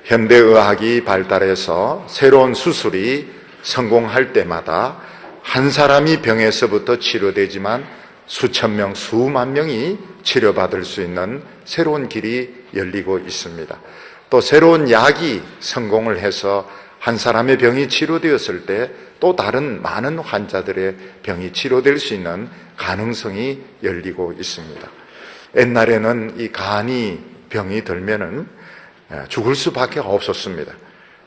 현대의학이 발달해서 새로운 수술이 성공할 때마다 한 사람이 병에서부터 치료되지만 수천 명, 수만 명이 치료받을 수 있는 새로운 길이 열리고 있습니다. 또 새로운 약이 성공을 해서 한 사람의 병이 치료되었을 때 또 다른 많은 환자들의 병이 치료될 수 있는 가능성이 열리고 있습니다. 옛날에는 이 간이 병이 들면은 죽을 수밖에 없었습니다.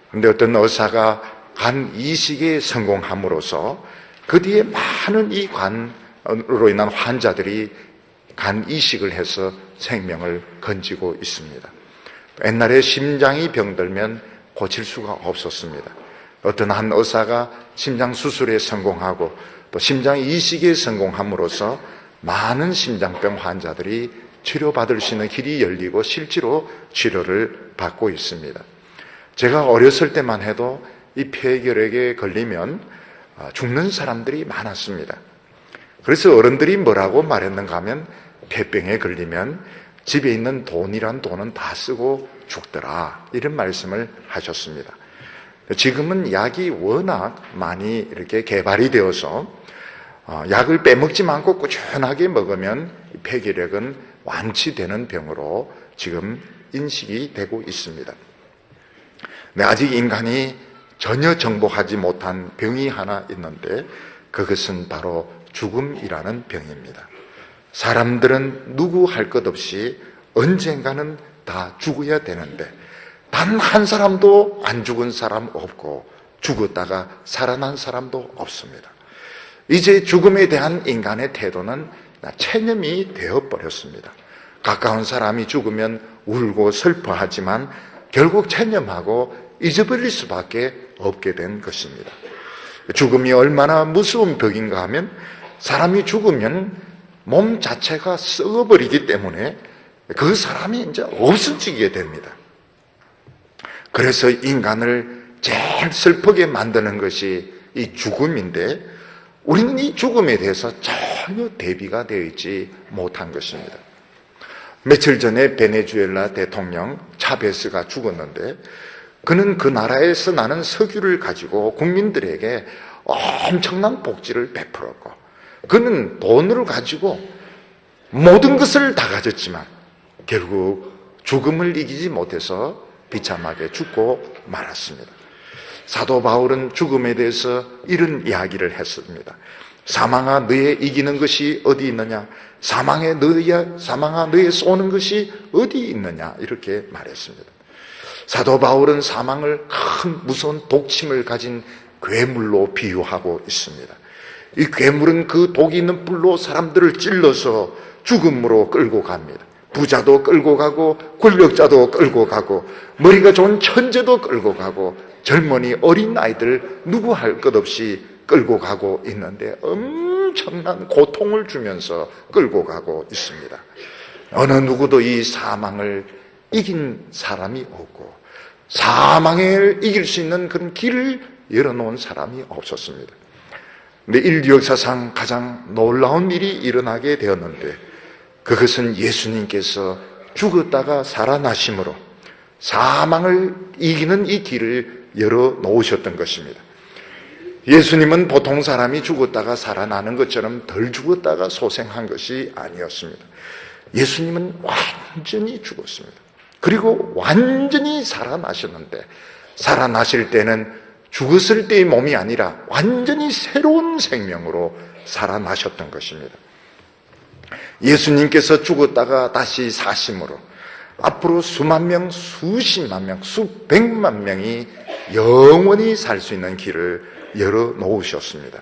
그런데 어떤 의사가 간 이식에 성공함으로써 그 뒤에 많은 이 간으로 인한 환자들이 간 이식을 해서 생명을 건지고 있습니다. 옛날에 심장이 병들면 고칠 수가 없었습니다. 어떤 한 의사가 심장 수술에 성공하고 또 심장 이식에 성공함으로써 많은 심장병 환자들이 치료받을 수 있는 길이 열리고 실제로 치료를 받고 있습니다. 제가 어렸을 때만 해도 이 폐결핵에 걸리면 죽는 사람들이 많았습니다. 그래서 어른들이 뭐라고 말했는가 하면 폐병에 걸리면 집에 있는 돈이란 돈은 다 쓰고 죽더라, 이런 말씀을 하셨습니다. 지금은 약이 워낙 많이 이렇게 개발이 되어서 약을 빼먹지 않고 꾸준하게 먹으면 폐결핵은 완치되는 병으로 지금 인식이 되고 있습니다. 아직 인간이 전혀 정복하지 못한 병이 하나 있는데 그것은 바로 죽음이라는 병입니다. 사람들은 누구 할 것 없이 언젠가는 다 죽어야 되는데 단 한 사람도 안 죽은 사람 없고 죽었다가 살아난 사람도 없습니다. 이제 죽음에 대한 인간의 태도는 체념이 되어버렸습니다. 가까운 사람이 죽으면 울고 슬퍼하지만 결국 체념하고 잊어버릴 수밖에 없게 된 것입니다. 죽음이 얼마나 무서운 벽인가 하면 사람이 죽으면 몸 자체가 썩어버리기 때문에 그 사람이 이제 없어지게 됩니다. 그래서 인간을 제일 슬프게 만드는 것이 이 죽음인데 우리는 이 죽음에 대해서 전혀 대비가 되어 있지 못한 것입니다. 며칠 전에 베네수엘라 대통령 차베스가 죽었는데 그는 그 나라에서 나는 석유를 가지고 국민들에게 엄청난 복지를 베풀었고 그는 돈을 가지고 모든 것을 다 가졌지만 결국 죽음을 이기지 못해서 비참하게 죽고 말았습니다. 사도 바울은 죽음에 대해서 이런 이야기를 했습니다. 사망아 너의 이기는 것이 어디 있느냐? 사망아 너의 쏘는 것이 어디 있느냐? 이렇게 말했습니다. 사도 바울은 사망을 큰 무서운 독침을 가진 괴물로 비유하고 있습니다. 이 괴물은 그 독이 있는 뿔로 사람들을 찔러서 죽음으로 끌고 갑니다. 부자도 끌고 가고 권력자도 끌고 가고 머리가 좋은 천재도 끌고 가고 젊은이 어린 아이들 누구 할 것 없이 끌고 가고 있는데 엄청난 고통을 주면서 끌고 가고 있습니다. 어느 누구도 이 사망을 이긴 사람이 없고 사망을 이길 수 있는 그런 길을 열어놓은 사람이 없었습니다. 근데 인류 역사상 가장 놀라운 일이 일어나게 되었는데 그것은 예수님께서 죽었다가 살아나심으로 사망을 이기는 이 길을 열어놓으셨던 것입니다. 예수님은 보통 사람이 죽었다가 살아나는 것처럼 덜 죽었다가 소생한 것이 아니었습니다. 예수님은 완전히 죽었습니다. 그리고 완전히 살아나셨는데 살아나실 때는 죽었을 때의 몸이 아니라 완전히 새로운 생명으로 살아나셨던 것입니다. 예수님께서 죽었다가 다시 사심으로 앞으로 수만 명, 수십만 명, 수백만 명이 영원히 살 수 있는 길을 열어놓으셨습니다.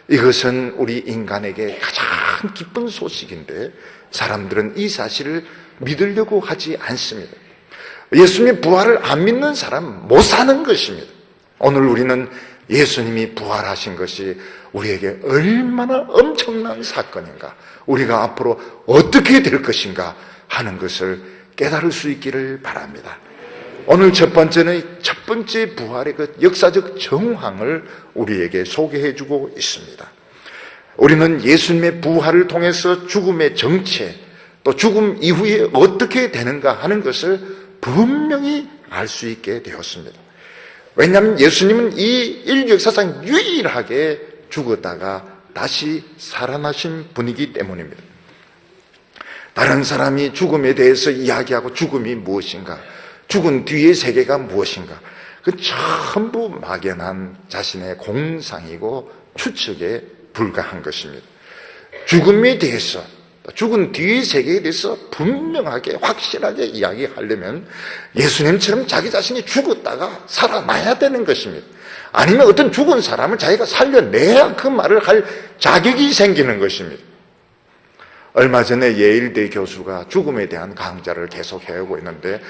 이것은 우리 인간에게 가장 기쁜 소식인데 사람들은 이 사실을 믿으려고 하지 않습니다. 예수님의 부활을 안 믿는 사람은 못 사는 것입니다. 오늘 우리는 예수님이 부활하신 것이 우리에게 얼마나 엄청난 사건인가, 우리가 앞으로 어떻게 될 것인가 하는 것을 깨달을 수 있기를 바랍니다. 오늘 첫 번째 부활의 그 역사적 정황을 우리에게 소개해주고 있습니다. 우리는 예수님의 부활을 통해서 죽음의 정체, 또 죽음 이후에 어떻게 되는가 하는 것을 분명히 알 수 있게 되었습니다. 왜냐하면 예수님은 이 인류 역사상 유일하게 죽었다가 다시 살아나신 분이기 때문입니다. 다른 사람이 죽음에 대해서 이야기하고 죽음이 무엇인가, 죽은 뒤의 세계가 무엇인가, 그 전부 막연한 자신의 공상이고 추측에 불과한 것입니다. 죽음에 대해서, 죽은 뒤의 세계에 대해서 분명하게 확실하게 이야기하려면 예수님처럼 자기 자신이 죽었다가 살아나야 되는 것입니다. 아니면 어떤 죽은 사람을 자기가 살려내야 그 말을 할 자격이 생기는 것입니다. 얼마 전에 예일대 교수가 죽음에 대한 강좌를 계속 해오고 있는데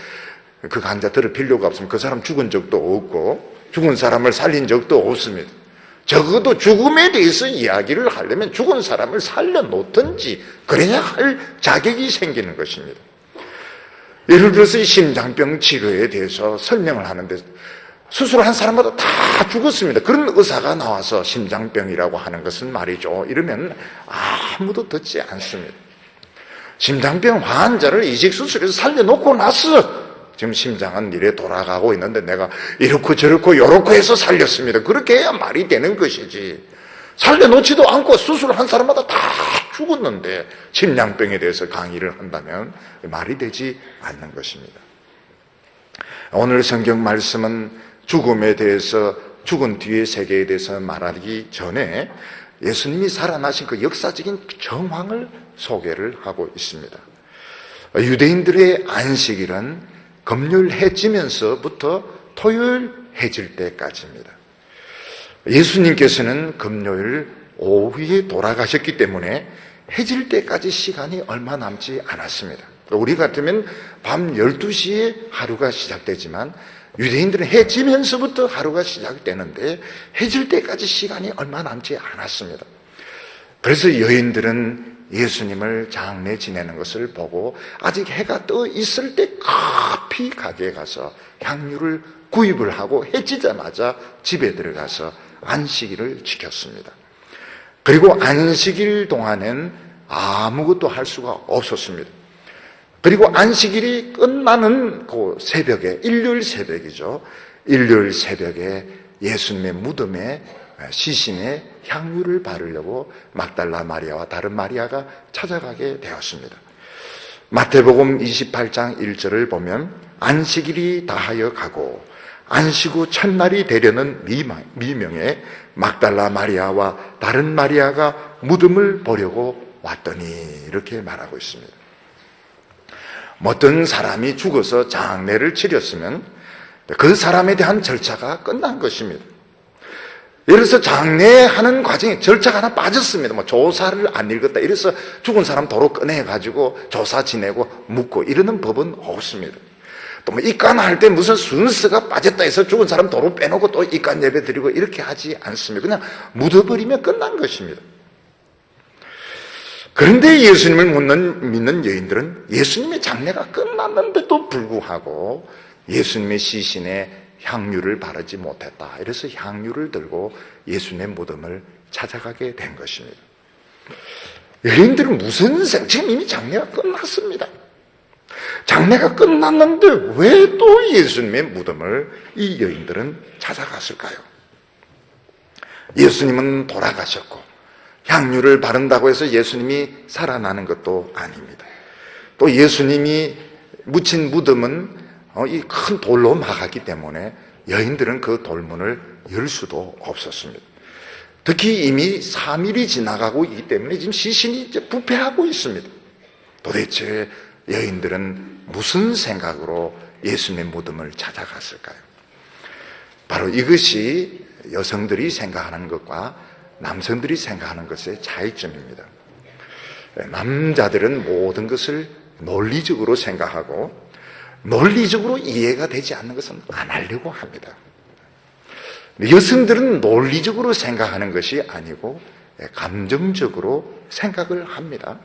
그 강좌 들을 필요가 없습니다. 그 사람 죽은 적도 없고 죽은 사람을 살린 적도 없습니다. 적어도 죽음에 대해서 이야기를 하려면 죽은 사람을 살려놓든지 그래야 할 자격이 생기는 것입니다. 예를 들어서 이 심장병 치료에 대해서 설명을 하는데 수술한 사람마다 다 죽었습니다. 그런 의사가 나와서 심장병이라고 하는 것은 말이죠, 이러면 아무도 듣지 않습니다. 심장병 환자를 이식수술에서 살려놓고 나서 지금 심장은 이래 돌아가고 있는데 내가 이렇고 저렇고 요렇고 해서 살렸습니다, 그렇게 해야 말이 되는 것이지, 살려놓지도 않고 수술한 사람마다 다 죽었는데 심장병에 대해서 강의를 한다면 말이 되지 않는 것입니다. 오늘 성경 말씀은 죽음에 대해서, 죽은 뒤의 세계에 대해서 말하기 전에 예수님이 살아나신 그 역사적인 정황을 소개를 하고 있습니다. 유대인들의 안식일은 금요일 해 지면서부터 토요일 해질 때까지입니다. 예수님께서는 금요일 오후에 돌아가셨기 때문에 해질 때까지 시간이 얼마 남지 않았습니다. 우리 같으면 밤 12시에 하루가 시작되지만 유대인들은 해 지면서부터 하루가 시작되는데 해질 때까지 시간이 얼마 남지 않았습니다. 그래서 여인들은 예수님을 장례 지내는 것을 보고 아직 해가 떠 있을 때 급히 가게에 가서 향유를 구입을 하고 해 지자마자 집에 들어가서 안식일을 지켰습니다. 그리고 안식일 동안엔 아무것도 할 수가 없었습니다. 그리고 안식일이 끝나는 그 새벽에, 일요일 새벽이죠, 일요일 새벽에 예수님의 무덤에, 시신에 향유를 바르려고 막달라 마리아와 다른 마리아가 찾아가게 되었습니다. 마태복음 28장 1절을 보면 안식일이 다하여 가고 안식 후 첫날이 되려는 미명에 막달라 마리아와 다른 마리아가 무덤을 보려고 왔더니, 이렇게 말하고 있습니다. 어떤 사람이 죽어서 장례를 치렀으면 그 사람에 대한 절차가 끝난 것입니다. 예를 들어서 장례하는 과정에 절차가 하나 빠졌습니다. 뭐 조사를 안 읽었다, 이래서 죽은 사람 도로 꺼내가지고 조사 지내고 묻고 이러는 법은 없습니다. 또 뭐 입간할 때 무슨 순서가 빠졌다 해서 죽은 사람 도로 빼놓고 또 입간 예배 드리고 이렇게 하지 않습니다. 그냥 묻어버리면 끝난 것입니다. 그런데 예수님을 믿는 여인들은 예수님의 장례가 끝났는데도 불구하고 예수님의 시신에 향유를 바르지 못했다, 이래서 향유를 들고 예수님의 무덤을 찾아가게 된 것입니다. 여인들은 무슨 생각, 지금 이미 장례가 끝났습니다. 장례가 끝났는데 왜 또 예수님의 무덤을 이 여인들은 찾아갔을까요? 예수님은 돌아가셨고 향유를 바른다고 해서 예수님이 살아나는 것도 아닙니다. 또 예수님이 묻힌 무덤은 이 큰 돌로 막았기 때문에 여인들은 그 돌문을 열 수도 없었습니다. 특히 이미 3일이 지나가고 있기 때문에 지금 시신이 이제 부패하고 있습니다. 도대체 여인들은 무슨 생각으로 예수님의 무덤을 찾아갔을까요? 바로 이것이 여성들이 생각하는 것과 남성들이 생각하는 것의 차이점입니다. 남자들은 모든 것을 논리적으로 생각하고 논리적으로 이해가 되지 않는 것은 안 하려고 합니다. 여성들은 논리적으로 생각하는 것이 아니고 감정적으로 생각을 합니다.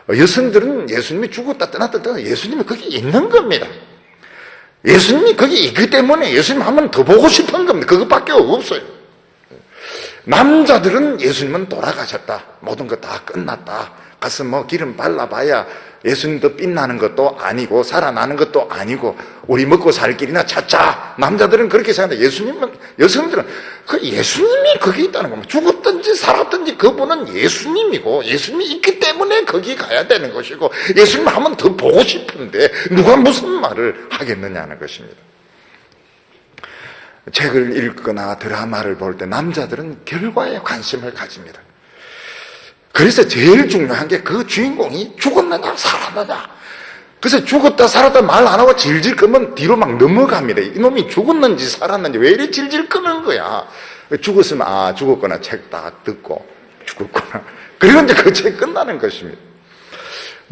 여성들은 예수님이 죽었다 떠났다 예수님이 거기 있는 겁니다. 예수님이 거기 있기 때문에 예수님 한 번 더 보고 싶은 겁니다. 그것밖에 없어요. 남자들은 예수님은 돌아가셨다, 모든 것 다 끝났다, 가서 뭐 기름 발라봐야 예수님도 빛나는 것도 아니고 살아나는 것도 아니고 우리 먹고 살 길이나 찾자. 남자들은 그렇게 생각하는데 여성들은 그 예수님이 거기 있다는 겁니다. 죽었든지 살았든지 그분은 예수님이고 예수님이 있기 때문에 거기 가야 되는 것이고 예수님 하면 더 보고 싶은데 누가 무슨 말을 하겠느냐는 것입니다. 책을 읽거나 드라마를 볼 때 남자들은 결과에 관심을 가집니다. 그래서 제일 중요한 게 그 주인공이 죽었느냐 살았느냐. 그래서 죽었다 살았다 말 안 하고 질질 끄면 뒤로 막 넘어갑니다. 이놈이 죽었는지 살았는지 왜 이리 질질 끄는 거야. 죽었으면 죽었구나 책 딱 듣고 죽었구나. 그리고 이제 그 책 끝나는 것입니다.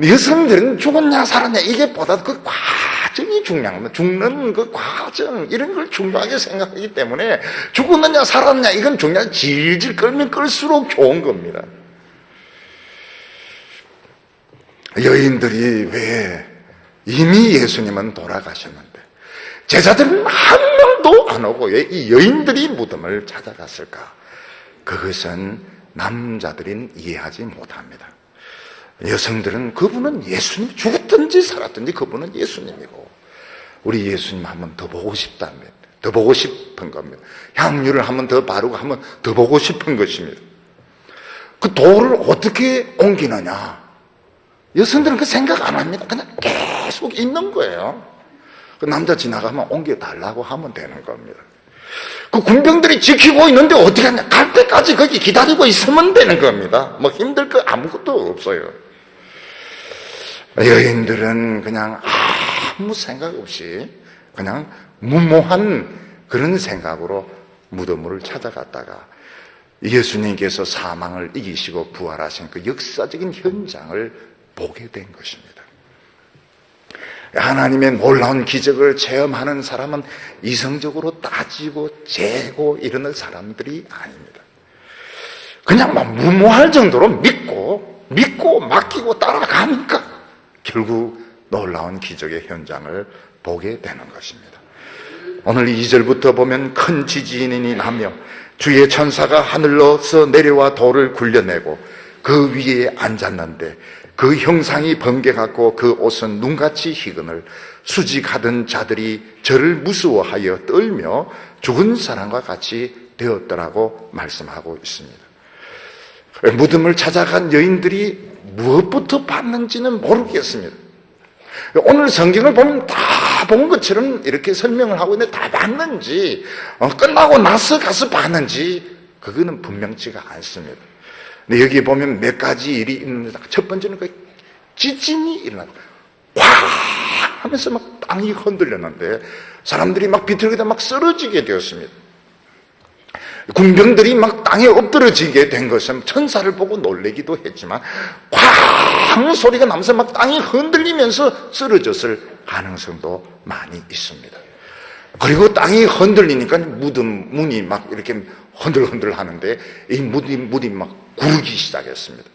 여성들은 죽었냐 살았냐 이게 보다 그 과정이 중요한 겁니다. 죽는 그 과정 이런 걸 중요하게 생각하기 때문에 죽었느냐 살았냐 이건 중요한 질질 끌면 끌수록 좋은 겁니다. 여인들이 왜 이미 예수님은 돌아가셨는데 제자들은 한 명도 안 오고 왜 이 여인들이 무덤을 찾아갔을까? 그것은 남자들은 이해하지 못합니다. 여성들은 그분은 예수님 죽었든지 살았든지 그분은 예수님이고 우리 예수님 한번 더 보고 싶다면 더 보고 싶은 겁니다. 향유를 한번 더 바르고 한번 더 보고 싶은 것입니다. 그 돌을 어떻게 옮기느냐? 여성들은 그 생각 안 합니다. 그냥 계속 있는 거예요. 그 남자 지나가면 옮겨달라고 하면 되는 겁니다. 그 군병들이 지키고 있는데 어떻게 하냐? 갈 때까지 거기 기다리고 있으면 되는 겁니다. 뭐 힘들 거 아무것도 없어요. 여인들은 그냥 아무 생각 없이 그냥 무모한 그런 생각으로 무덤을 찾아갔다가 예수님께서 사망을 이기시고 부활하신 그 역사적인 현장을 보게 된 것입니다. 하나님의 놀라운 기적을 체험하는 사람은 이성적으로 따지고 재고 이러는 사람들이 아닙니다. 그냥 막 무모할 정도로 믿고 맡기고 따라가니까 결국 놀라운 기적의 현장을 보게 되는 것입니다. 오늘 2절부터 보면 큰 지진이 나며 주의 천사가 하늘로서 내려와 돌을 굴려내고 그 위에 앉았는데 그 형상이 번개같고 그 옷은 눈같이 희근을 수직하던 자들이 저를 무서워하여 떨며 죽은 사람과 같이 되었더라고 말씀하고 있습니다. 무덤을 찾아간 여인들이 무엇부터 봤는지는 모르겠습니다. 오늘 성경을 보면 다 본 것처럼 이렇게 설명을 하고 있는데 다 봤는지 끝나고 나서 가서 봤는지 그거는 분명치가 않습니다. 근데 여기 보면 몇 가지 일이 있는데 첫 번째는 그 지진이 일어나고 와 하면서 막 땅이 흔들렸는데 사람들이 막 비틀기다 막 쓰러지게 되었습니다. 군병들이 막 땅에 엎드러지게 된 것은 천사를 보고 놀라기도 했지만 쾅 소리가 나면서 막 땅이 흔들리면서 쓰러졌을 가능성도 많이 있습니다. 그리고 땅이 흔들리니까 무덤 문이 막 이렇게 흔들흔들 하는데 이 무덤이 막 구르기 시작했습니다.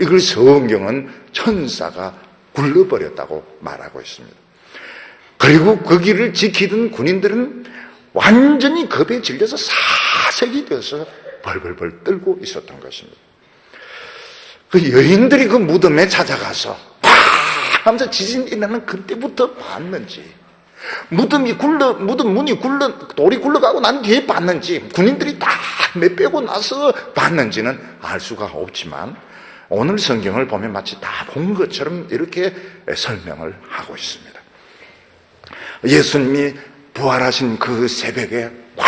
이걸 성경은 천사가 굴러버렸다고 말하고 있습니다. 그리고 거기를 지키던 군인들은 완전히 겁에 질려서 사색이 되어서 벌벌벌 떨고 있었던 것입니다. 그 여인들이 그 무덤에 찾아가서 하면서 지진이 일어나는 그때부터 봤는지 무덤 문이 돌이 굴러가고 난 뒤에 봤는지 군인들이 다 내빼고 나서 봤는지는 알 수가 없지만 오늘 성경을 보면 마치 다 본 것처럼 이렇게 설명을 하고 있습니다. 예수님이 부활하신 그 새벽에 와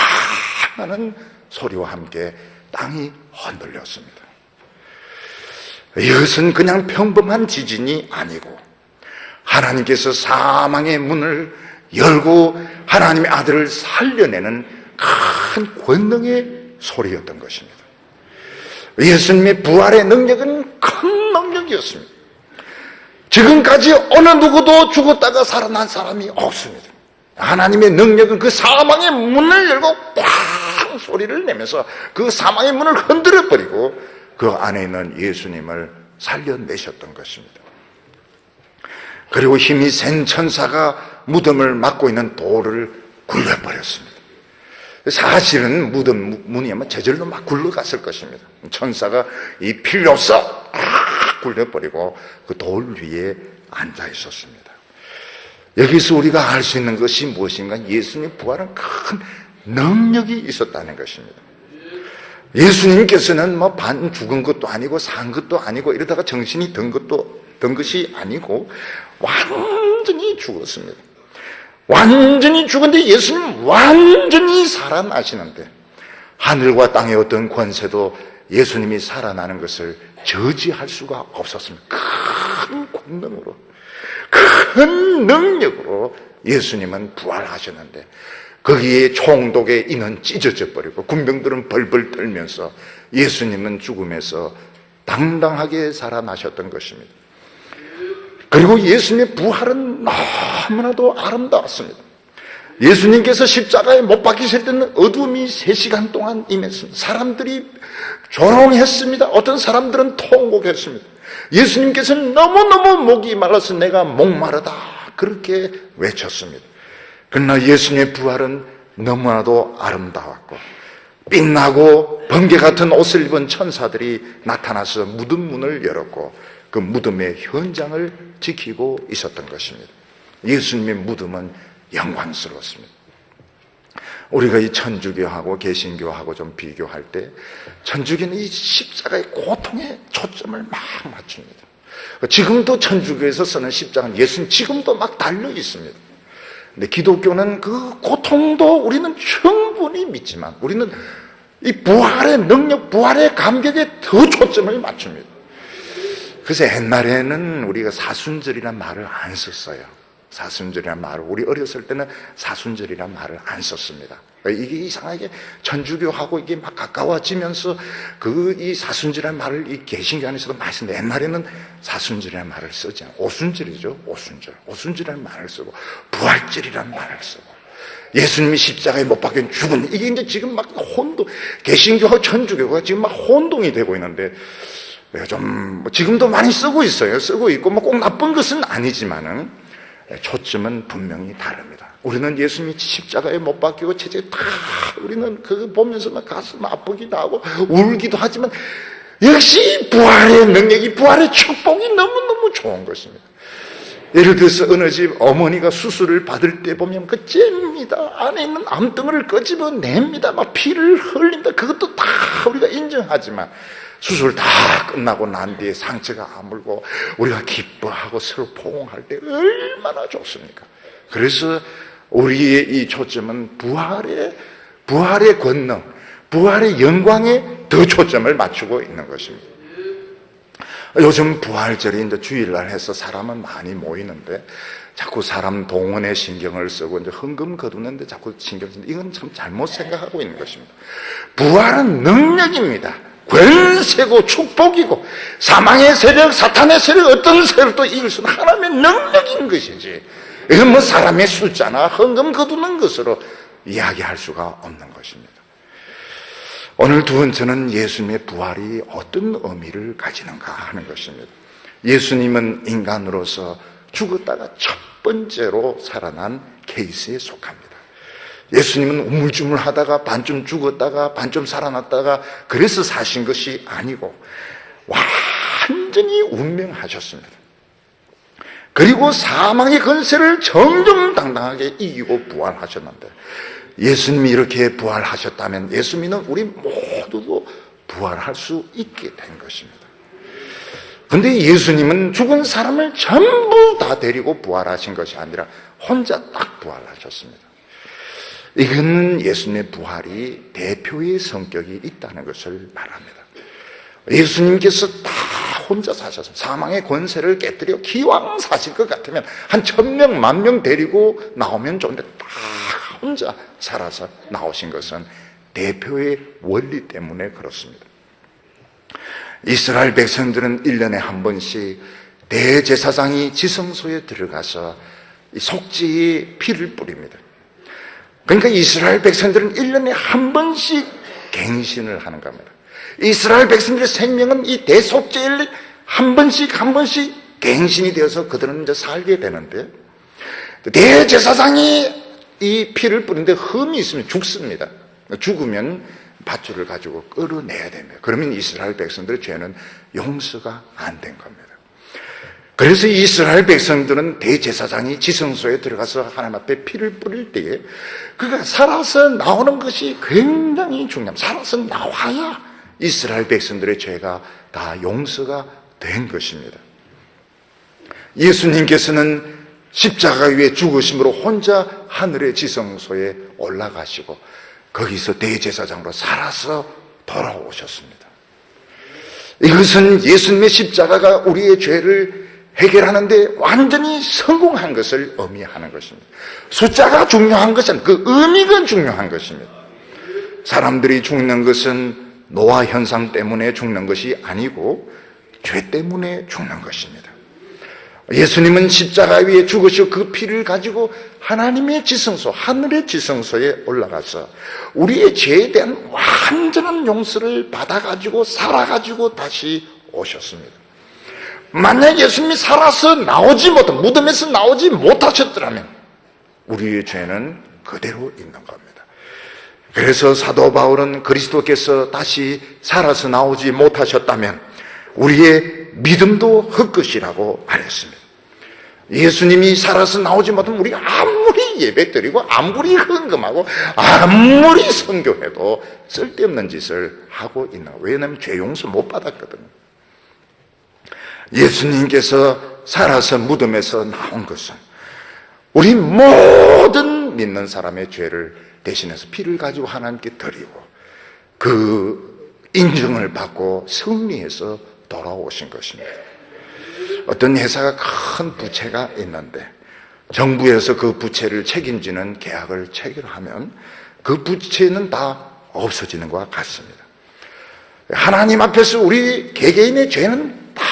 하는 소리와 함께 땅이 흔들렸습니다. 이것은 그냥 평범한 지진이 아니고 하나님께서 사망의 문을 열고 하나님의 아들을 살려내는 큰 권능의 소리였던 것입니다. 예수님의 부활의 능력은 큰 능력이었습니다. 지금까지 어느 누구도 죽었다가 살아난 사람이 없습니다. 하나님의 능력은 그 사망의 문을 열고 꽝 소리를 내면서 그 사망의 문을 흔들어 버리고 그 안에 있는 예수님을 살려내셨던 것입니다. 그리고 힘이 센 천사가 무덤을 막고 있는 돌을 굴려버렸습니다. 사실은 무덤 문이 아마 저절로 막 굴러갔을 것입니다. 천사가 이 필요 없어 굴려버리고 그 돌 위에 앉아 있었습니다. 여기서 우리가 알 수 있는 것이 무엇인가? 예수님의 부활은 큰 능력이 있었다는 것입니다. 예수님께서는 뭐 반 죽은 것도 아니고 산 것도 아니고 이러다가 정신이 든 것이 아니고 완전히 죽었습니다. 완전히 죽었는데 예수님 완전히 살아나시는데 하늘과 땅의 어떤 권세도 예수님이 살아나는 것을 저지할 수가 없었습니다. 큰 권능으로, 큰 능력으로 예수님은 부활하셨는데 거기에 총독의 인은 찢어져 버리고 군병들은 벌벌 떨면서 예수님은 죽음에서 당당하게 살아나셨던 것입니다. 그리고 예수님의 부활은 너무나도 아름다웠습니다. 예수님께서 십자가에 못 박히실 때는 어둠이 3시간 동안 임했습니다. 사람들이 조롱했습니다. 어떤 사람들은 통곡했습니다. 예수님께서는 너무너무 목이 말라서 내가 목마르다 그렇게 외쳤습니다. 그러나 예수님의 부활은 너무나도 아름다웠고 빛나고 번개 같은 옷을 입은 천사들이 나타나서 무덤 문을 열었고 그 무덤의 현장을 지키고 있었던 것입니다. 예수님의 무덤은 영광스러웠습니다. 우리가 이 천주교하고 개신교하고 좀 비교할 때 천주교는 이 십자가의 고통에 초점을 막 맞춥니다. 지금도 천주교에서 쓰는 십자가는 예수님 지금도 막 달려 있습니다. 근데 기독교는 그 고통도 우리는 충분히 믿지만 우리는 이 부활의 능력, 부활의 감격에 더 초점을 맞춥니다. 그래서 옛날에는 우리가 사순절이라는 말을 안 썼어요. 사순절이라는 말을, 우리 어렸을 때는 사순절이라는 말을 안 썼습니다. 이게 이상하게 천주교하고 이게 막 가까워지면서 이 사순절이라는 말을 이 개신교 안에서도 많이 쓰는데 옛날에는 사순절이라는 말을 쓰지 않아요. 오순절이죠. 오순절이라는 말을 쓰고 부활절이라는 말을 쓰고 예수님이 십자가에 못 박혀 죽은 이게 이제 지금 막 개신교와 천주교가 지금 막 혼동이 되고 있는데 좀 지금도 많이 쓰고 있어요. 쓰고 있고 뭐 꼭 나쁜 것은 아니지만은 초점은 분명히 다릅니다. 우리는 예수님이 십자가에 못 박히고 다 우리는 그거 보면서 막 가슴 아프기도 하고 울기도 하지만 역시 부활의 능력이, 부활의 축복이 너무너무 좋은 것입니다. 예를 들어서 어느 집 어머니가 수술을 받을 때 보면 그 잽니다. 안에 있는 암덩어리를 끄집어냅니다. 막 피를 흘린다. 그것도 다 우리가 인정하지만 수술 다 끝나고 난 뒤에 상처가 아물고 우리가 기뻐하고 서로 포옹할 때 얼마나 좋습니까? 그래서 우리의 이 초점은 부활의 권능, 부활의 영광에 더 초점을 맞추고 있는 것입니다. 요즘 부활절이 이제 주일날 해서 사람은 많이 모이는데 자꾸 사람 동원에 신경을 쓰고 이제 헌금 거두는데 자꾸 신경 쓰는데 이건 참 잘못 생각하고 있는 것입니다. 부활은 능력입니다. 권세고 축복이고 사망의 세력, 사탄의 세력, 어떤 세력도 이길 수는 하나님의 능력인 것이지 이건 뭐 사람의 숫자나 헌금 거두는 것으로 이야기할 수가 없는 것입니다. 오늘 두 번째는 예수님의 부활이 어떤 의미를 가지는가 하는 것입니다. 예수님은 인간으로서 죽었다가 첫 번째로 살아난 케이스에 속합니다. 예수님은 우물쭈물하다가 반쯤 죽었다가 반쯤 살아났다가 그래서 사신 것이 아니고 완전히 운명하셨습니다. 그리고 사망의 권세를 정정당당하게 이기고 부활하셨는데 예수님이 이렇게 부활하셨다면 예수님은 우리 모두도 부활할 수 있게 된 것입니다. 그런데 예수님은 죽은 사람을 전부 다 데리고 부활하신 것이 아니라 혼자 딱 부활하셨습니다. 이건 예수님의 부활이 대표의 성격이 있다는 것을 말합니다. 예수님께서 다 혼자 사셨습니다. 사망의 권세를 깨뜨려 기왕 사실 것 같으면 한 1000명, 10,000명 데리고 나오면 좋은데 다 혼자 살아서 나오신 것은 대표의 원리 때문에 그렇습니다. 이스라엘 백성들은 1년에 한 번씩 대제사장이 지성소에 들어가서 속죄의 피를 뿌립니다. 그러니까 이스라엘 백성들은 1년에 한 번씩 갱신을 하는 겁니다. 이스라엘 백성들의 생명은 이 대속죄일 한 번씩 갱신이 되어서 그들은 이제 살게 되는데 대제사장이 이 피를 뿌리는데 흠이 있으면 죽습니다. 죽으면 밧줄을 가지고 끌어내야 됩니다. 그러면 이스라엘 백성들의 죄는 용서가 안 된 겁니다. 그래서 이스라엘 백성들은 대제사장이 지성소에 들어가서 하나님 앞에 피를 뿌릴 때에 그가 살아서 나오는 것이 굉장히 중요합니다. 살아서 나와야 이스라엘 백성들의 죄가 다 용서가 된 것입니다. 예수님께서는 십자가 위에 죽으심으로 혼자 하늘의 지성소에 올라가시고 거기서 대제사장으로 살아서 돌아오셨습니다. 이것은 예수님의 십자가가 우리의 죄를 해결하는데 완전히 성공한 것을 의미하는 것입니다. 숫자가 중요한 것은 그 의미가 중요한 것입니다. 사람들이 죽는 것은 노화 현상 때문에 죽는 것이 아니고 죄 때문에 죽는 것입니다. 예수님은 십자가 위에 죽으시고 그 피를 가지고 하나님의 지성소, 하늘의 지성소에 올라가서 우리의 죄에 대한 완전한 용서를 받아가지고 살아가지고 다시 오셨습니다. 만약 예수님이 살아서 나오지 못한, 무덤에서 나오지 못하셨더라면 우리의 죄는 그대로 있는 겁니다. 그래서 사도 바울은 그리스도께서 다시 살아서 나오지 못하셨다면 우리의 믿음도 헛것이라고 말했습니다. 예수님이 살아서 나오지 못하면 우리가 아무리 예배드리고 아무리 헌금하고 아무리 선교해도 쓸데없는 짓을 하고 있는 거예요. 왜냐하면 죄 용서 못 받았거든요. 예수님께서 살아서 무덤에서 나온 것은 우리 모든 믿는 사람의 죄를 대신해서 피를 가지고 하나님께 드리고 그 인정을 받고 승리해서 돌아오신 것입니다. 어떤 회사가 큰 부채가 있는데 정부에서 그 부채를 책임지는 계약을 체결하면 그 부채는 다 없어지는 것과 같습니다. 하나님 앞에서 우리 개개인의 죄는 다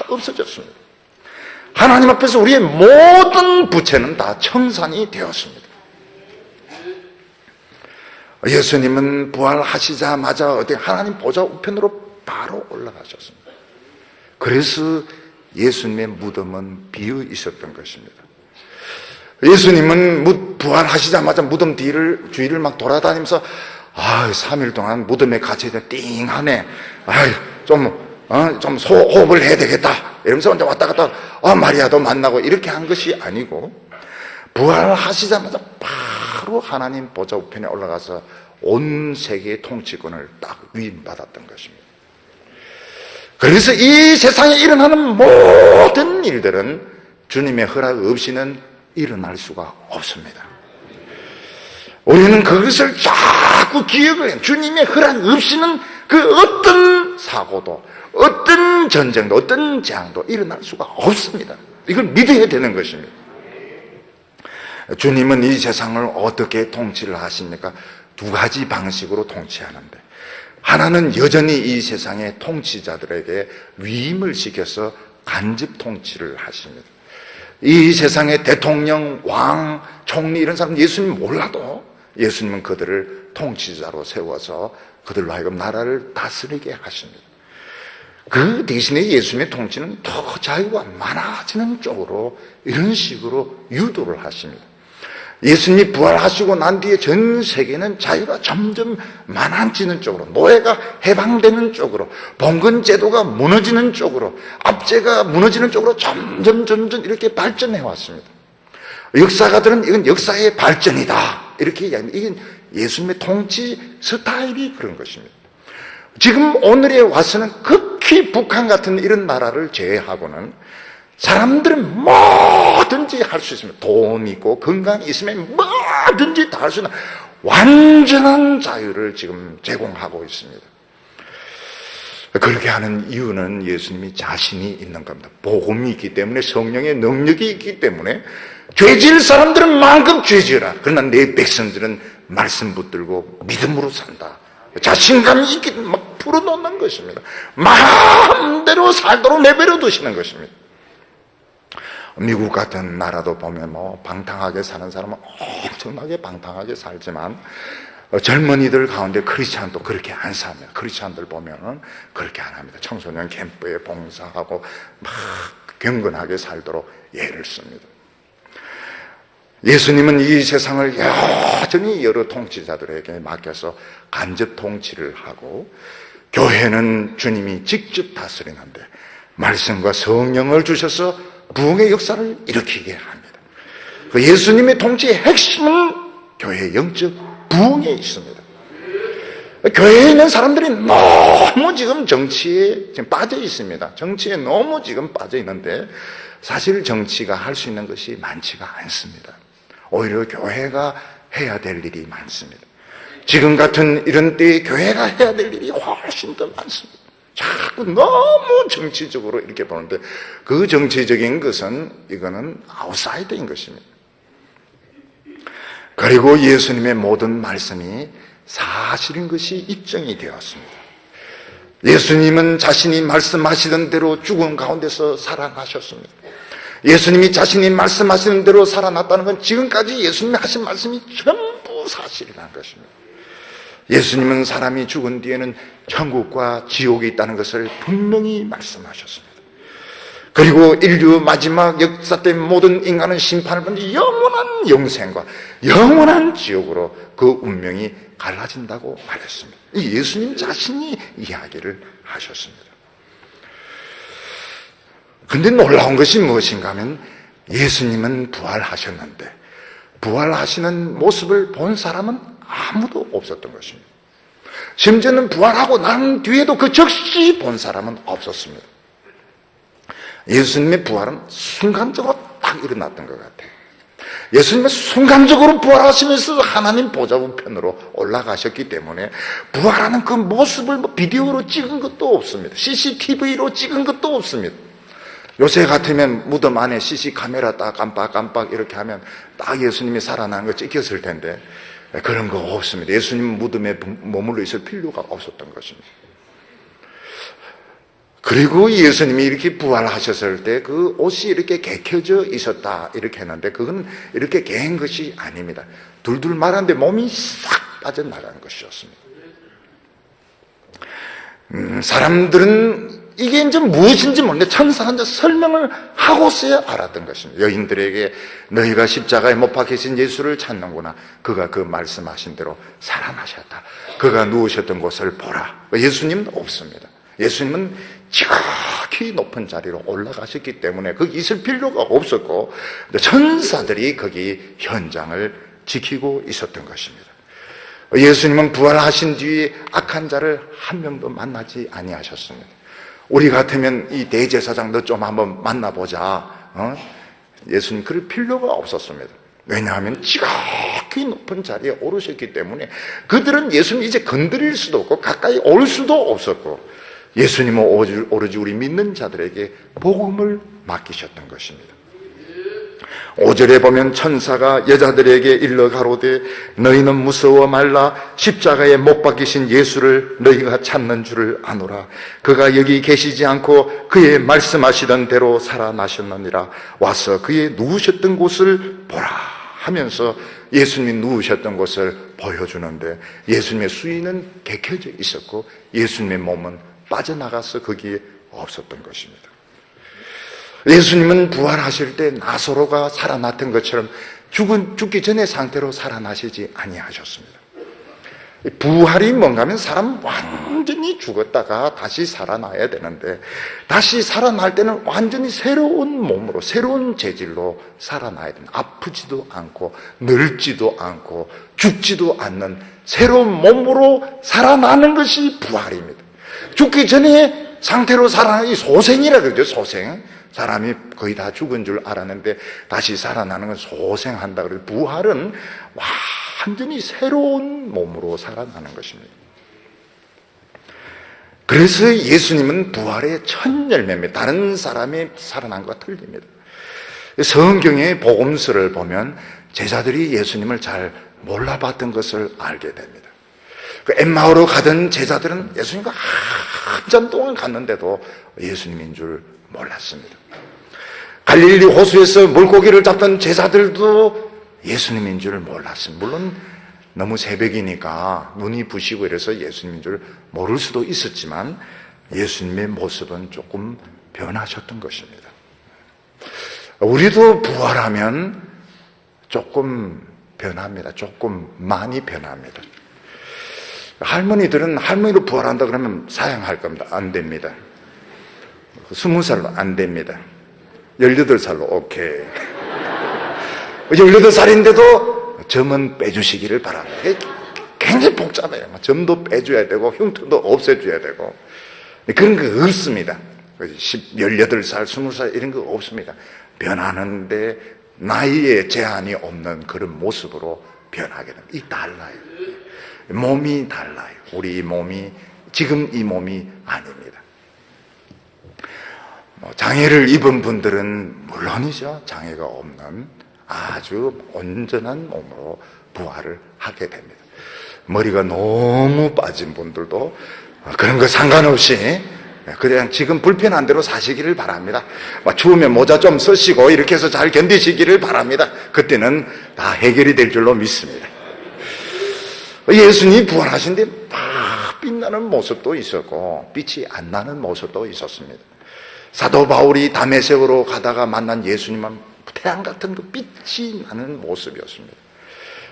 없어졌습니다. 하나님 앞에서 우리의 모든 부채는 다 청산이 되었습니다. 예수님은 부활하시자마자 어디 하나님 보좌 우편으로 바로 올라가셨습니다. 그래서 예수님의 무덤은 비어 있었던 것입니다. 예수님은 부활하시자마자 무덤 주위를 막 돌아다니면서 3일 동안 무덤에 갇혀있다 띵하네. 좀 호흡을 해야 되겠다. 이러면서 혼자 왔다 갔다 마리아도 만나고 이렇게 한 것이 아니고 부활하시자마자 바로 하나님 보좌 우편에 올라가서 온 세계의 통치권을 딱 위임받았던 것입니다. 그래서 이 세상에 일어나는 모든 일들은 주님의 허락 없이는 일어날 수가 없습니다. 우리는 그것을 자꾸 기억을 해요. 주님의 허락 없이는 그 어떤 사고도 어떤 전쟁도 어떤 재앙도 일어날 수가 없습니다. 이걸 믿어야 되는 것입니다. 주님은 이 세상을 어떻게 통치를 하십니까? 두 가지 방식으로 통치하는데 하나는 여전히 이 세상의 통치자들에게 위임을 시켜서 간접 통치를 하십니다. 이 세상의 대통령, 왕, 총리 이런 사람 예수님 몰라도 예수님은 그들을 통치자로 세워서 그들로 하여금 나라를 다스리게 하십니다. 그 대신에 예수님의 통치는 더 자유가 많아지는 쪽으로 이런 식으로 유도를 하십니다. 예수님이 부활하시고 난 뒤에 전 세계는 자유가 점점 많아지는 쪽으로, 노예가 해방되는 쪽으로, 봉건 제도가 무너지는 쪽으로, 압제가 무너지는 쪽으로 점점 이렇게 발전해 왔습니다. 역사가들은 이건 역사의 발전이다 이렇게 이야기합니다. 이건 예수님의 통치 스타일이 그런 것입니다. 지금 오늘에 와서는 극히 북한 같은 이런 나라를 제외하고는 사람들은 뭐든지 할 수 있습니다. 돈 있고 건강이 있으면 뭐든지 다 할 수 있는 완전한 자유를 지금 제공하고 있습니다. 그렇게 하는 이유는 예수님이 자신이 있는 겁니다. 복음이 있기 때문에, 성령의 능력이 있기 때문에 죄질 사람들은 마음껏 죄지어라. 그러나 내 백성들은 말씀 붙들고 믿음으로 산다. 자신감이 있기 때문에 막 풀어놓는 것입니다. 마음대로 살도록 내버려 두시는 것입니다. 미국 같은 나라도 보면 방탕하게 사는 사람은 엄청나게 방탕하게 살지만 젊은이들 가운데 크리스찬도 그렇게 안 삽니다. 크리스찬들 보면은 그렇게 안 합니다. 청소년 캠프에 봉사하고 막 경건하게 살도록 예를 씁니다. 예수님은 이 세상을 여전히 여러 통치자들에게 맡겨서 간접 통치를 하고, 교회는 주님이 직접 다스리는데 말씀과 성령을 주셔서 부흥의 역사를 일으키게 합니다. 그 예수님의 통치의 핵심은 교회의 영적 부흥에 있습니다. 교회에 있는 사람들이 너무 지금 정치에 지금 빠져 있습니다. 정치에 너무 지금 빠져 있는데 사실 정치가 할 수 있는 것이 많지가 않습니다. 오히려 교회가 해야 될 일이 많습니다. 지금 같은 이런 때에 교회가 해야 될 일이 훨씬 더 많습니다. 자꾸 너무 정치적으로 이렇게 보는데 그 정치적인 것은 이거는 아웃사이더인 것입니다. 그리고 예수님의 모든 말씀이 사실인 것이 입증이 되었습니다. 예수님은 자신이 말씀하시던 대로 죽은 가운데서 살아나셨습니다. 예수님이 자신이 말씀하시는 대로 살아났다는 건 지금까지 예수님이 하신 말씀이 전부 사실이라는 것입니다. 예수님은 사람이 죽은 뒤에는 천국과 지옥이 있다는 것을 분명히 말씀하셨습니다. 그리고 인류 마지막 역사 때 모든 인간은 심판을 받는 영원한 영생과 영원한 지옥으로 그 운명이 갈라진다고 말했습니다. 이 예수님 자신이 이야기를 하셨습니다. 그런데 놀라운 것이 무엇인가 하면 예수님은 부활하셨는데 부활하시는 모습을 본 사람은 아무도 없었던 것입니다. 심지어는 부활하고 난 뒤에도 그 즉시 본 사람은 없었습니다. 예수님의 부활은 순간적으로 딱 일어났던 것 같아요. 예수님은 순간적으로 부활하시면서 하나님 보좌 우편으로 올라가셨기 때문에 부활하는 그 모습을 비디오로 찍은 것도 없습니다. CCTV로 찍은 것도 없습니다. 요새 같으면 무덤 안에 CC 카메라 딱 깜빡깜빡 이렇게 하면 딱 예수님이 살아나는 거 찍혔을 텐데 그런 거 없습니다. 예수님은 무덤에 머물러 있을 필요가 없었던 것입니다. 그리고 예수님이 이렇게 부활하셨을 때 그 옷이 이렇게 개켜져 있었다 이렇게 했는데 그건 이렇게 개인 것이 아닙니다. 둘둘 말하는데 몸이 싹 빠져나가는 것이었습니다. 사람들은 이게 이제 무엇인지 모르는데 천사가 이제 설명을 하고서야 알았던 것입니다. 여인들에게 너희가 십자가에 못 박히신 예수를 찾는구나. 그가 그 말씀하신 대로 살아나셨다. 그가 누우셨던 곳을 보라. 예수님은 없습니다. 예수님은 지극히 높은 자리로 올라가셨기 때문에 거기 있을 필요가 없었고 천사들이 거기 현장을 지키고 있었던 것입니다. 예수님은 부활하신 뒤에 악한 자를 한 명도 만나지 아니하셨습니다. 우리 같으면 이 대제사장 너 좀 한번 만나보자. 예수님 그럴 필요가 없었습니다. 왜냐하면 지극히 높은 자리에 오르셨기 때문에 그들은 예수님 이제 건드릴 수도 없고 가까이 올 수도 없었고 예수님은 오로지 우리 믿는 자들에게 복음을 맡기셨던 것입니다. 5절에 보면 천사가 여자들에게 일러 가로되 너희는 무서워 말라. 십자가에 못 박히신 예수를 너희가 찾는 줄을 아노라. 그가 여기 계시지 않고 그의 말씀하시던 대로 살아나셨느니라. 와서 그의 누우셨던 곳을 보라 하면서 예수님이 누우셨던 곳을 보여주는데 예수님의 수의는 개켜져 있었고 예수님의 몸은 빠져나가서 거기에 없었던 것입니다. 예수님은 부활하실 때 나사로가 살아났던 것처럼 죽기 전의 상태로 살아나시지 아니하셨습니다. 부활이 뭔가 하면 사람 완전히 죽었다가 다시 살아나야 되는데 다시 살아날 때는 완전히 새로운 몸으로 새로운 재질로 살아나야 됩니다. 아프지도 않고 늙지도 않고 죽지도 않는 새로운 몸으로 살아나는 것이 부활입니다. 죽기 전에 상태로 살아나는 소생이라 그러죠. 소생. 사람이 거의 다 죽은 줄 알았는데 다시 살아나는 건 소생한다 그래요. 부활은 완전히 새로운 몸으로 살아나는 것입니다. 그래서 예수님은 부활의 첫 열매입니다. 다른 사람이 살아난 것과 틀립니다. 성경의 복음서를 보면 제자들이 예수님을 잘 몰라봤던 것을 알게 됩니다. 그 엠마오로 가던 제자들은 예수님과 한참 동안 갔는데도 예수님인 줄 몰랐습니다. 갈릴리 호수에서 물고기를 잡던 제자들도 예수님인 줄 몰랐습니다. 물론 너무 새벽이니까 눈이 부시고 이래서 예수님인 줄 모를 수도 있었지만 예수님의 모습은 조금 변하셨던 것입니다. 우리도 부활하면 조금 변합니다. 조금 많이 변합니다. 할머니들은 할머니로 부활한다 그러면 사양할 겁니다. 안 됩니다. 20살로 안 됩니다. 18살로 오케이. 18살인데도 점은 빼주시기를 바랍니다. 굉장히 복잡해요. 점도 빼줘야 되고 흉터도 없애줘야 되고 그런 거 없습니다. 18살, 20살 이런 거 없습니다. 변하는데 나이에 제한이 없는 그런 모습으로 변하게 됩니다. 이 달라요. 몸이 달라요. 우리 몸이 지금 이 몸이 아닙니다. 장애를 입은 분들은 물론이죠. 장애가 없는 아주 온전한 몸으로 부활을 하게 됩니다. 머리가 너무 빠진 분들도 그런 거 상관없이 그냥 지금 불편한 대로 사시기를 바랍니다. 추우면 모자 좀 쓰시고 이렇게 해서 잘 견디시기를 바랍니다. 그때는 다 해결이 될 줄로 믿습니다. 예수님이 부활하신 뒤 막 빛나는 모습도 있었고 빛이 안 나는 모습도 있었습니다. 사도 바울이 다메섹으로 가다가 만난 예수님은 태양 같은 그 빛이 나는 모습이었습니다.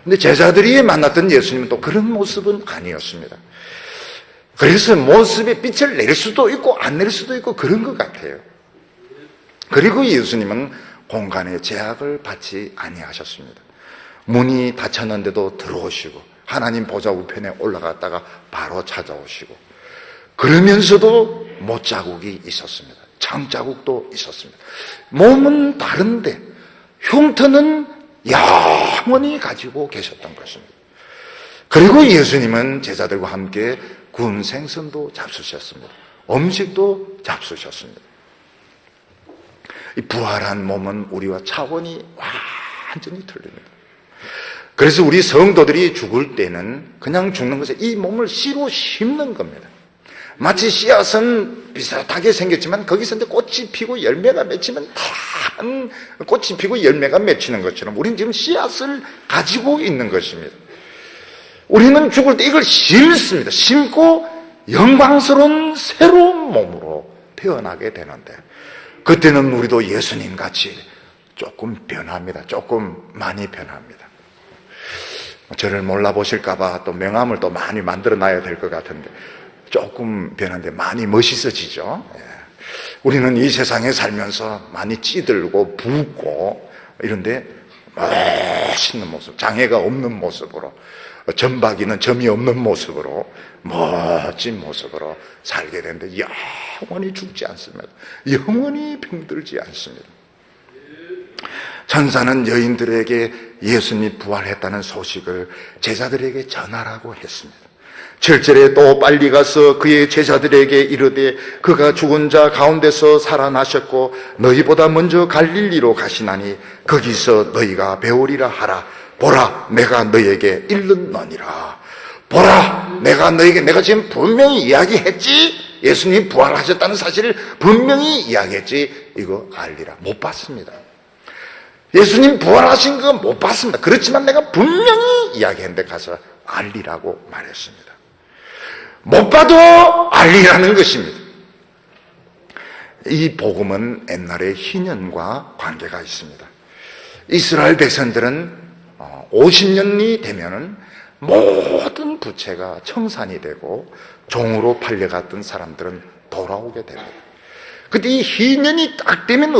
근데 제자들이 만났던 예수님은 또 그런 모습은 아니었습니다. 그래서 모습에 빛을 낼 수도 있고 안 낼 수도 있고 그런 것 같아요. 그리고 예수님은 공간의 제약을 받지 아니하셨습니다. 문이 닫혔는데도 들어오시고 하나님 보좌 우편에 올라갔다가 바로 찾아오시고 그러면서도 못자국이 있었습니다. 장자국도 있었습니다. 몸은 다른데 흉터는 영원히 가지고 계셨던 것입니다. 그리고 예수님은 제자들과 함께 구운 생선도 잡수셨습니다. 음식도 잡수셨습니다. 이 부활한 몸은 우리와 차원이 완전히 틀립니다. 그래서 우리 성도들이 죽을 때는 그냥 죽는 것에 이 몸을 씨로 심는 겁니다. 마치 씨앗은 비슷하게 생겼지만 거기서 이제 꽃이 피고 열매가 맺히면 단 꽃이 피고 열매가 맺히는 것처럼 우리는 지금 씨앗을 가지고 있는 것입니다. 우리는 죽을 때 이걸 심습니다. 심고 영광스러운 새로운 몸으로 태어나게 되는데 그때는 우리도 예수님 같이 조금 변합니다. 조금 많이 변합니다. 저를 몰라보실까봐 또 명함을 또 많이 만들어 놔야 될 것 같은데 조금 변한데 많이 멋있어지죠. 우리는 이 세상에 살면서 많이 찌들고 붓고 이런데 멋있는 모습, 장애가 없는 모습으로, 점박이는 점이 없는 모습으로 멋진 모습으로 살게 되는데 영원히 죽지 않습니다. 영원히 병들지 않습니다. 천사는 여인들에게 예수님이 부활했다는 소식을 제자들에게 전하라고 했습니다. 7절에 또 빨리 가서 그의 제자들에게 이르되 그가 죽은 자 가운데서 살아나셨고 너희보다 먼저 갈릴리로 가시나니 거기서 너희가 배우리라 하라. 보라, 내가 너희에게 이르노니라. 보라, 내가 지금 분명히 이야기했지. 예수님이 부활하셨다는 사실을 분명히 이야기했지. 이거 알리라. 못 봤습니다. 예수님 부활하신 거 못 봤습니다. 그렇지만 내가 분명히 이야기했는데 가서 알리라고 말했습니다. 못 봐도 알리라는 것입니다. 이 복음은 옛날에 희년과 관계가 있습니다. 이스라엘 백성들은 50년이 되면은 모든 부채가 청산이 되고 종으로 팔려갔던 사람들은 돌아오게 됩니다. 그때 이 희년이 딱 되면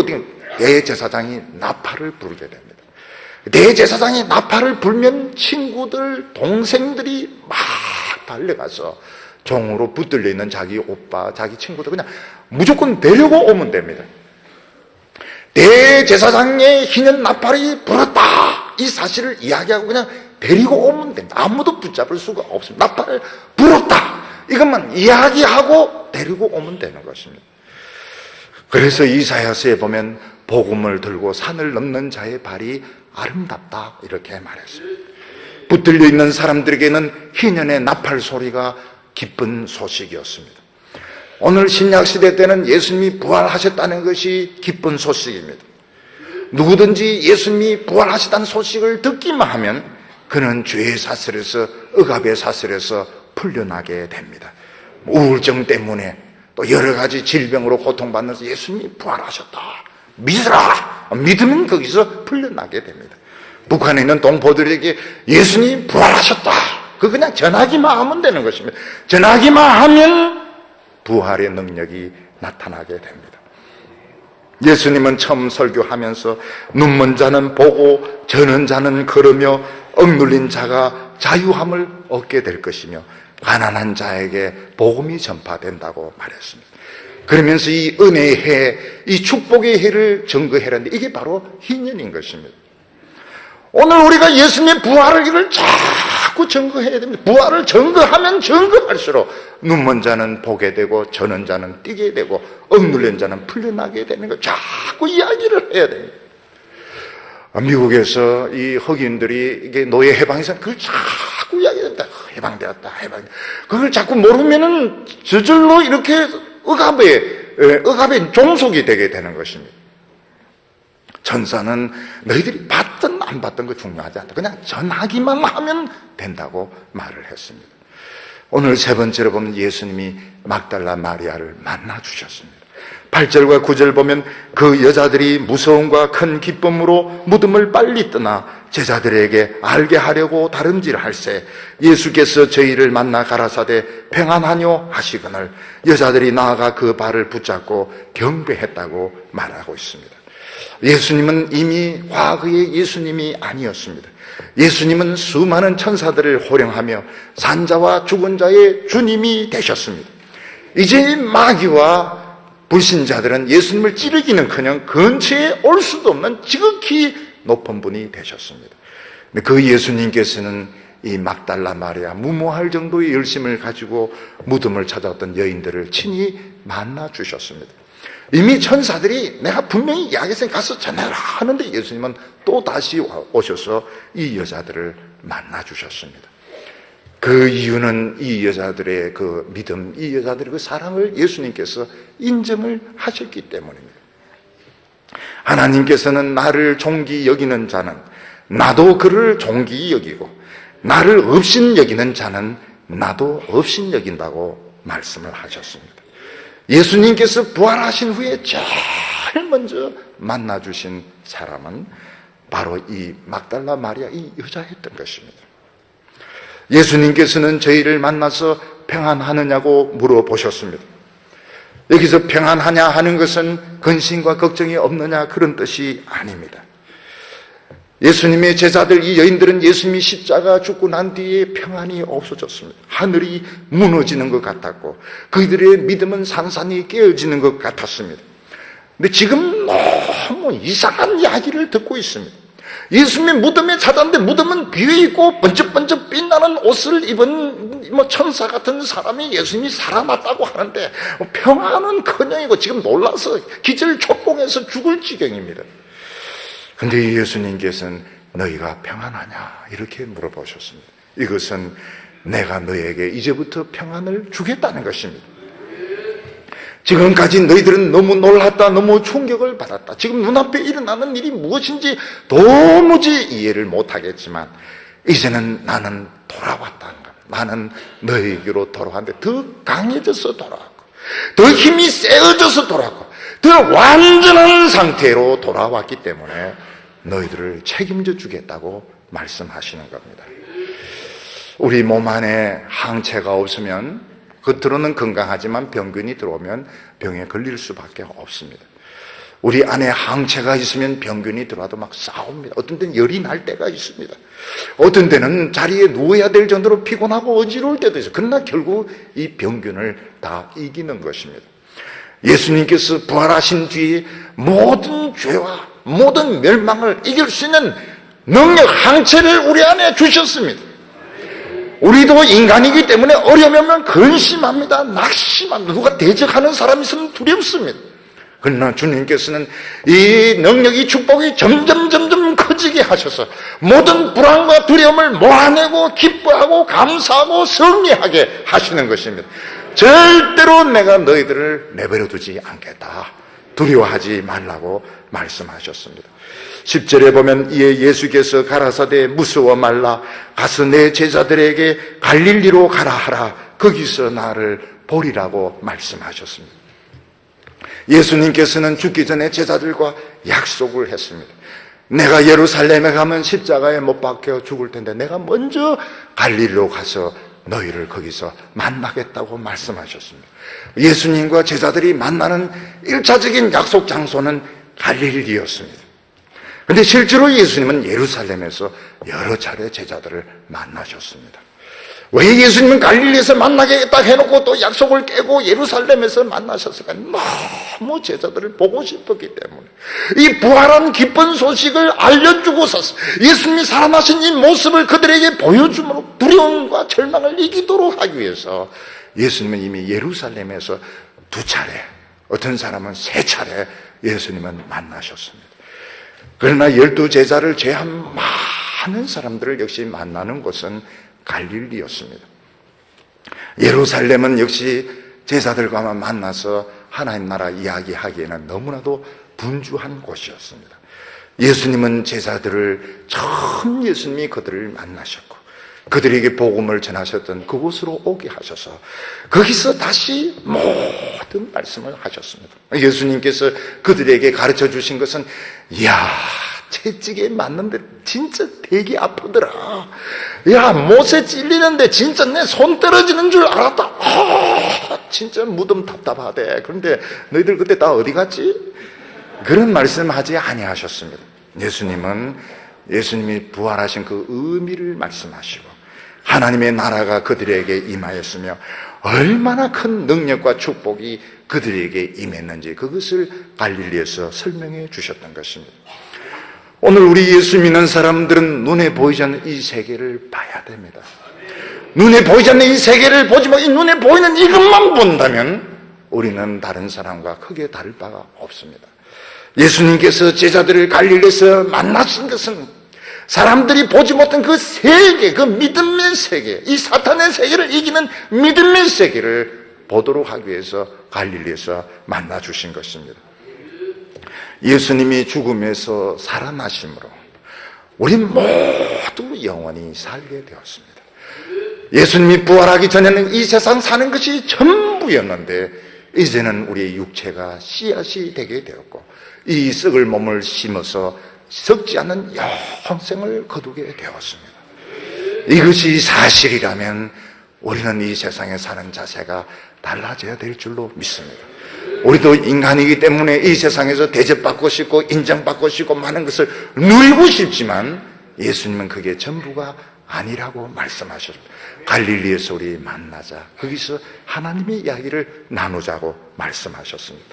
대제사장이 나팔을 부르게 됩니다. 대제사장이 나팔을 불면 친구들, 동생들이 막 달려가서 종으로 붙들려 있는 자기 오빠, 자기 친구들 그냥 무조건 데리고 오면 됩니다. 대제사장의 희년 나팔이 불었다 이 사실을 이야기하고 그냥 데리고 오면 됩니다. 아무도 붙잡을 수가 없습니다. 나팔을 불었다 이것만 이야기하고 데리고 오면 되는 것입니다. 그래서 이사야서에 보면 복음을 들고 산을 넘는 자의 발이 아름답다 이렇게 말했습니다. 붙들려 있는 사람들에게는 희년의 나팔 소리가 기쁜 소식이었습니다. 오늘 신약시대 때는 예수님이 부활하셨다는 것이 기쁜 소식입니다. 누구든지 예수님이 부활하셨다는 소식을 듣기만 하면 그는 죄의 사슬에서 억압의 사슬에서 풀려나게 됩니다. 우울증 때문에 또 여러 가지 질병으로 고통받는 예수님이 부활하셨다 믿으라. 믿으면 거기서 풀려나게 됩니다. 북한에 있는 동포들에게 예수님 부활하셨다, 그 그냥 전하기만 하면 되는 것입니다. 전하기만 하면 부활의 능력이 나타나게 됩니다. 예수님은 처음 설교하면서 눈먼 자는 보고 저는 자는 걸으며 억눌린 자가 자유함을 얻게 될 것이며 가난한 자에게 복음이 전파된다고 말했습니다. 그러면서 이 은혜의 해, 이 축복의 해를 증거해라는데 이게 바로 희년인 것입니다. 오늘 우리가 예수님의 부활을 이걸 자꾸 증거해야 됩니다. 부활을 증거하면 증거할수록 눈먼 자는 보게 되고 저는 자는 뛰게 되고 억눌린 자는 풀려나게 되는 걸 자꾸 이야기를 해야 됩니다. 미국에서 이 흑인들이 이게 노예 해방에서 그걸 자꾸 이야기합니다. 해방되었다, 해방. 그걸 자꾸 모르면은 저절로 이렇게 억압의 종속이 되게 되는 것입니다. 천사는 너희들이 받든 안 받든 거 중요하지 않다. 그냥 전하기만 하면 된다고 말을 했습니다. 오늘 세 번째로 보면 예수님이 막달라 마리아를 만나 주셨습니다. 8절과 9절 보면 그 여자들이 무서움과 큰 기쁨으로 무덤을 빨리 떠나 제자들에게 알게 하려고 다름질할세 예수께서 저희를 만나 가라사대 평안하뇨 하시거늘 여자들이 나아가 그 발을 붙잡고 경배했다고 말하고 있습니다. 예수님은 이미 과거의 예수님이 아니었습니다. 예수님은 수많은 천사들을 호령하며 산자와 죽은 자의 주님이 되셨습니다. 이제 마귀와 불신자들은 예수님을 찌르기는커녕 근처에 올 수도 없는 지극히 높은 분이 되셨습니다. 그 예수님께서는 이 막달라 마리아 무모할 정도의 열심을 가지고 무덤을 찾아왔던 여인들을 친히 만나 주셨습니다. 이미 천사들이 내가 분명히 이야기했으니 가서 전해라 하는데 예수님은 또 다시 오셔서 이 여자들을 만나 주셨습니다. 그 이유는 이 여자들의 그 믿음, 이 여자들의 그 사랑을 예수님께서 인정을 하셨기 때문입니다. 하나님께서는 나를 종기 여기는 자는 나도 그를 종기 여기고 나를 업신 여기는 자는 나도 업신 여긴다고 말씀을 하셨습니다. 예수님께서 부활하신 후에 제일 먼저 만나주신 사람은 바로 이 막달라 마리아 이 여자였던 것입니다. 예수님께서는 저희를 만나서 평안하느냐고 물어보셨습니다. 여기서 평안하냐 하는 것은 근심과 걱정이 없느냐 그런 뜻이 아닙니다. 예수님의 제자들 이 여인들은 예수님이 십자가 죽고 난 뒤에 평안이 없어졌습니다. 하늘이 무너지는 것 같았고 그들의 믿음은 산산이 깨어지는 것 같았습니다. 근데 지금 너무 이상한 이야기를 듣고 있습니다. 예수님의 무덤에 찾았는데 무덤은 비어있고 번쩍번쩍 빛나는 옷을 입은 천사 같은 사람이 예수님이 살아났다고 하는데 평안은커녕이고 지금 놀라서 기절초봉해서 죽을 지경입니다. 근데 예수님께서는 너희가 평안하냐 이렇게 물어보셨습니다. 이것은 내가 너에게 이제부터 평안을 주겠다는 것입니다. 지금까지 너희들은 너무 놀랐다, 너무 충격을 받았다. 지금 눈앞에 일어나는 일이 무엇인지 도무지 이해를 못하겠지만 이제는 나는 돌아왔다는 겁니다. 나는 너희에게로 돌아왔는데 더 강해져서 돌아왔고 더 힘이 세어져서 돌아왔고 더 완전한 상태로 돌아왔기 때문에 너희들을 책임져 주겠다고 말씀하시는 겁니다. 우리 몸 안에 항체가 없으면 겉으로는 건강하지만 병균이 들어오면 병에 걸릴 수밖에 없습니다. 우리 안에 항체가 있으면 병균이 들어와도 막 싸웁니다. 어떤 때는 열이 날 때가 있습니다. 어떤 때는 자리에 누워야 될 정도로 피곤하고 어지러울 때도 있어요. 그러나 결국 이 병균을 다 이기는 것입니다. 예수님께서 부활하신 뒤에 모든 죄와 모든 멸망을 이길 수 있는 능력, 항체를 우리 안에 주셨습니다. 우리도 인간이기 때문에 어려우면 근심합니다. 낙심합니다. 누가 대적하는 사람이 있으면 두렵습니다. 그러나 주님께서는 이 능력이 축복이 점점 커지게 하셔서 모든 불안과 두려움을 몰아내고 기뻐하고 감사하고 승리하게 하시는 것입니다. 절대로 내가 너희들을 내버려 두지 않겠다. 두려워하지 말라고 말씀하셨습니다. 10절에 보면 이에 예수께서 가라사대 무서워 말라 가서 내 제자들에게 갈릴리로 가라 하라 거기서 나를 보리라고 말씀하셨습니다. 예수님께서는 죽기 전에 제자들과 약속을 했습니다. 내가 예루살렘에 가면 십자가에 못 박혀 죽을 텐데 내가 먼저 갈릴리로 가서 너희를 거기서 만나겠다고 말씀하셨습니다. 예수님과 제자들이 만나는 1차적인 약속 장소는 갈릴리였습니다. 그런데 실제로 예수님은 예루살렘에서 여러 차례 제자들을 만나셨습니다. 왜 예수님은 갈릴리에서 만나겠다 해놓고 또 약속을 깨고 예루살렘에서 만나셨을까? 너무 제자들을 보고 싶었기 때문에 이 부활한 기쁜 소식을 알려주고 예수님이 살아나신 이 모습을 그들에게 보여줌으로 두려움과 절망을 이기도록 하기 위해서 예수님은 이미 예루살렘에서 2차례, 어떤 사람은 3차례 예수님은 만나셨습니다. 그러나 12제자를 제한 많은 사람들을 역시 만나는 곳은 갈릴리였습니다. 예루살렘은 역시 제자들과만 만나서 하나님 나라 이야기하기에는 너무나도 분주한 곳이었습니다. 예수님은 제자들을 처음 예수님이 그들을 만나셨고 그들에게 복음을 전하셨던 그곳으로 오게 하셔서 거기서 다시 모든 말씀을 하셨습니다. 예수님께서 그들에게 가르쳐 주신 것은 이야, 채찍에 맞는데 진짜 되게 아프더라. 야, 못에 찔리는데 진짜 내 손 떨어지는 줄 알았다. 진짜 무덤 답답하대. 그런데 너희들 그때 다 어디 갔지? 그런 말씀하지 아니하셨습니다. 예수님이 부활하신 그 의미를 말씀하시고 하나님의 나라가 그들에게 임하였으며 얼마나 큰 능력과 축복이 그들에게 임했는지 그것을 갈릴리에서 설명해 주셨던 것입니다. 오늘 우리 예수 믿는 사람들은 눈에 보이지 않는 이 세계를 봐야 됩니다. 눈에 보이지 않는 이 세계를 보지 이 눈에 보이는 이것만 본다면 우리는 다른 사람과 크게 다를 바가 없습니다. 예수님께서 제자들을 갈릴리에서 만나신 것은 사람들이 보지 못한 그 세계, 그 믿음의 세계, 이 사탄의 세계를 이기는 믿음의 세계를 보도록 하기 위해서 갈릴리에서 만나 주신 것입니다. 예수님이 죽음에서 살아나심으로 우리 모두 영원히 살게 되었습니다. 예수님이 부활하기 전에는 이 세상 사는 것이 전부였는데 이제는 우리의 육체가 씨앗이 되게 되었고 이 썩을 몸을 심어서 썩지 않는 영생을 거두게 되었습니다. 이것이 사실이라면 우리는 이 세상에 사는 자세가 달라져야 될 줄로 믿습니다. 우리도 인간이기 때문에 이 세상에서 대접받고 싶고 인정받고 싶고 많은 것을 누리고 싶지만 예수님은 그게 전부가 아니라고 말씀하셨습니다. 갈릴리에서 우리 만나자, 거기서 하나님의 이야기를 나누자고 말씀하셨습니다.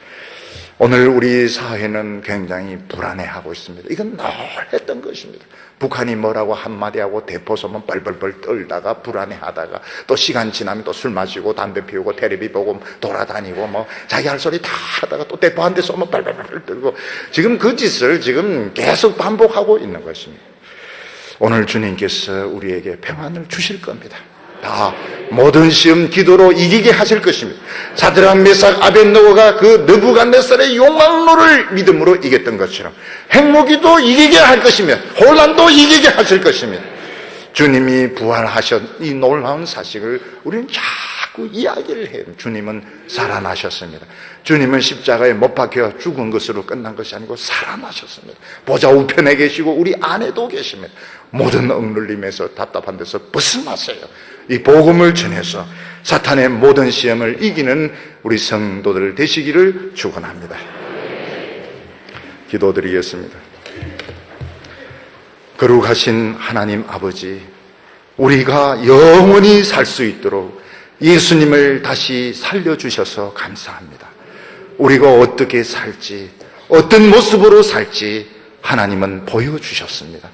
오늘 우리 사회는 굉장히 불안해하고 있습니다. 이건 늘 했던 것입니다. 북한이 뭐라고 한마디 하고 대포소문 뻘뻘뻘 떨다가 불안해하다가 또 시간 지나면 또 술 마시고 담배 피우고 텔레비 보고 돌아다니고 뭐 자기 할 소리 다 하다가 또 대포 한 대 쏘면 뻘뻘뻘 떨고 지금 그 짓을 지금 계속 반복하고 있는 것입니다. 오늘 주님께서 우리에게 평안을 주실 겁니다. 다 모든 시험 기도로 이기게 하실 것입니다. 사드락 메삭 아벳느고가 그 느부갓네살의 욕망로를 믿음으로 이겼던 것처럼 핵무기도 이기게 할 것이며 혼란도 이기게 하실 것입니다. 주님이 부활하신 이 놀라운 사실을 우리는 자꾸 이야기를 해요. 주님은 살아나셨습니다. 주님은 십자가에 못 박혀 죽은 것으로 끝난 것이 아니고 살아나셨습니다. 보좌 우편에 계시고 우리 안에도 계십니다. 모든 억눌림에서 답답한 데서 벗어나세요. 이 복음을 전해서 사탄의 모든 시험을 이기는 우리 성도들 되시기를 축원합니다. 기도드리겠습니다. 거룩하신 하나님 아버지, 우리가 영원히 살 수 있도록 예수님을 다시 살려주셔서 감사합니다. 우리가 어떻게 살지, 어떤 모습으로 살지 하나님은 보여주셨습니다.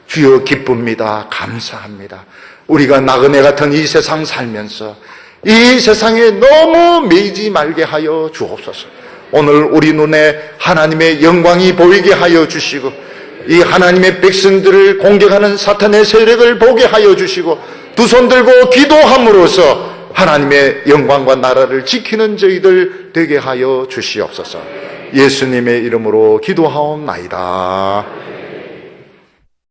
주여 기쁩니다. 감사합니다. 우리가 나그네 같은 이 세상 살면서 이 세상에 너무 매이지 말게 하여 주옵소서. 오늘 우리 눈에 하나님의 영광이 보이게 하여 주시고 이 하나님의 백성들을 공격하는 사탄의 세력을 보게 하여 주시고 두 손 들고 기도함으로써 하나님의 영광과 나라를 지키는 저희들 되게 하여 주시옵소서. 예수님의 이름으로 기도하옵나이다.